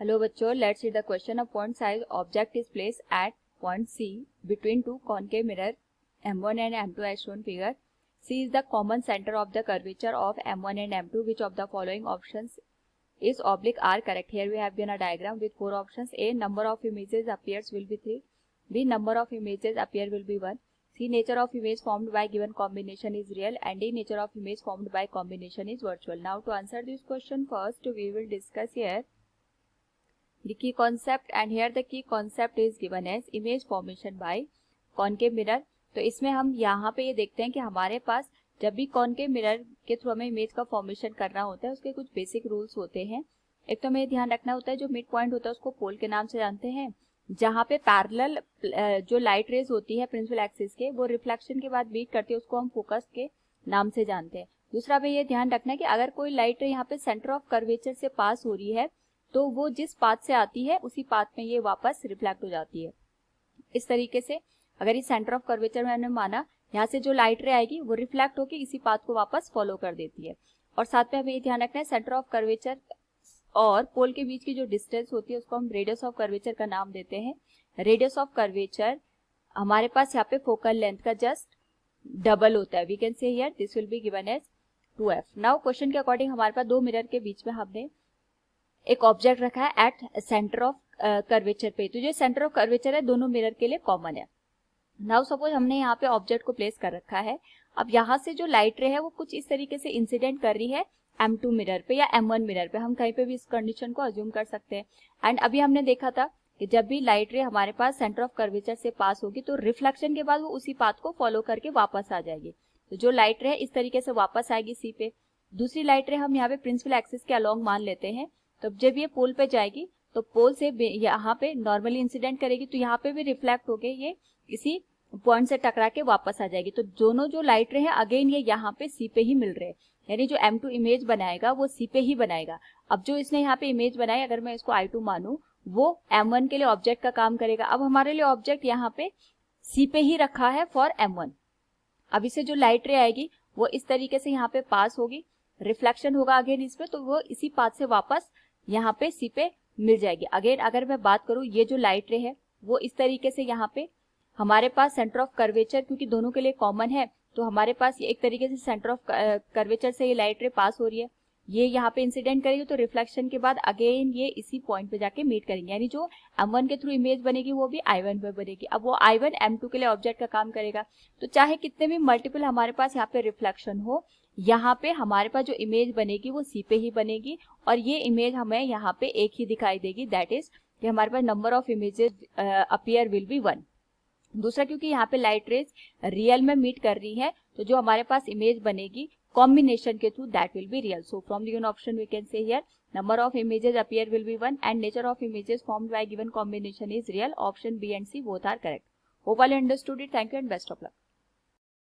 Hello बच्चों, let's read the question. A point size object is placed at point C between two concave mirror M1 and M2 as shown figure. C is the common center of the curvature of M1 and M2. Which of the following options is oblique are correct? Here we have given a diagram with four options. A, number of images appears will be 3. B, number of images appear will be 1. C, nature of image formed by given combination is real. And D, nature of image formed by combination is virtual. Now to answer this question, first we will discuss here the key concept, and here the key concept is given as image formation by concave mirror. तो इसमें हम यहाँ पे ये देखते हैं कि हमारे पास जब भी कॉनकेव मिरर के थ्रू हमें इमेज का फॉर्मेशन करना होता है उसके कुछ बेसिक रूल्स होते हैं. एक तो हमें ध्यान रखना होता है जो मिड पॉइंट होता है उसको पोल के नाम से जानते हैं. जहाँ पे पैरेलल जो लाइट रेज होती है प्रिंसिपल एक्सिस के वो रिफ्लेक्शन के बाद बीट करती है उसको हम फोकस के नाम से जानते हैं. दूसरा हमें ये ध्यान रखना है कि अगर कोई लाइट यहाँ पे सेंटर ऑफ कर्वेचर से पास हो रही है तो वो जिस पाथ से आती है उसी पाथ में ये वापस रिफ्लेक्ट हो जाती है. इस तरीके से अगर इस सेंटर ऑफ कर्वेचर में हमने माना यहाँ से जो लाइट रे आएगी वो रिफ्लेक्ट होकर इसी पाथ को वापस फॉलो कर देती है. और साथ में हमें ये ध्यान रखना है सेंटर ऑफ कर्वेचर और पोल के बीच की जो डिस्टेंस होती है उसको हम रेडियस ऑफ कर्वेचर का नाम देते हैं. रेडियस ऑफ कर्वेचर हमारे पास यहाँ पे फोकल लेंथ का जस्ट डबल होता है. We can say here this will be given as 2f. Now question के अकॉर्डिंग हमारे पास दो मिरर के बीच में हमने एक ऑब्जेक्ट रखा है एट सेंटर ऑफ कर्वेचर पे. तो जो सेंटर ऑफ कर्वेचर है दोनों मिरर के लिए कॉमन है. नाउ सपोज हमने यहाँ पे ऑब्जेक्ट को प्लेस कर रखा है. अब यहाँ से जो लाइट रे है वो कुछ इस तरीके से इंसिडेंट कर रही है M2 मिरर पे या M1 मिरर पे. हम कहीं पे भी इस कंडीशन को अज्यूम कर सकते हैं. एंड अभी हमने देखा था कि जब भी लाइट रे हमारे पास सेंटर ऑफ कर्वेचर से पास होगी तो रिफ्लेक्शन के बाद वो उसी पाथ को फॉलो करके वापस आ जाएगी. तो जो लाइट रे इस तरीके से वापस आएगी C पे. दूसरी लाइट रे हम यहाँ पे प्रिंसिपल एक्सिस के अलोंग मान लेते हैं. तो जब ये पोल पे जाएगी तो पोल से यहाँ पे नॉर्मली इंसिडेंट करेगी तो यहाँ पे भी रिफ्लेक्ट होके ये इसी पॉइंट से टकरा के वापस आ जाएगी. तो दोनों जो लाइट रे हैं अगेन ये यहाँ पे C पे ही मिल रहे हैं. यानी जो M2 इमेज बनाएगा वो C पे ही बनाएगा. अब जो इसने यहाँ पे इमेज बनाई अगर मैं इसको I2 मानूं वो M1 के लिए ऑब्जेक्ट का काम करेगा. अब हमारे लिए ऑब्जेक्ट यहाँ पे C पे ही रखा है फॉर M1. अब इसे जो लाइट रे आएगी वो इस तरीके से यहाँ पे पास होगी, रिफ्लेक्शन होगा अगेन इस पे, तो वो इसी पाथ से वापस यहाँ पे C पे मिल जाएगी. अगेन अगर मैं बात करूँ ये जो लाइट रे है वो इस तरीके से यहाँ पे हमारे पास सेंटर ऑफ कर्वेचर क्योंकि दोनों के लिए कॉमन है तो हमारे पास एक तरीके से सेंटर ऑफ कर्वेचर से ये लाइट रे पास हो रही है. ये यहाँ पे इंसिडेंट करेगी तो रिफ्लेक्शन के बाद अगेन ये इसी पॉइंट पे जाके मीट करेंगे. यानी जो M1 के थ्रू इमेज बनेगी वो भी I1 पे बनेगी. अब वो I1 M2 के लिए ऑब्जेक्ट का काम करेगा. तो चाहे कितने भी मल्टीपल हमारे पास यहाँ पे रिफ्लेक्शन हो यहाँ पे हमारे पास जो इमेज बनेगी वो C पे ही बनेगी और ये इमेज हमें यहाँ पे एक ही दिखाई देगी. दैट इज कि हमारे पास number of images appear will be 1. दूसरा क्योंकि यहाँ पे लाइट रेज रियल में मीट कर रही है तो जो हमारे पास इमेज बनेगी कॉम्बिनेशन के through that will be real. So from the given option we can say here number of images appear will be 1 and nature of images formed by given combination is real. Option B and C both are correct. Hope all you understood it. Thank you and best of luck.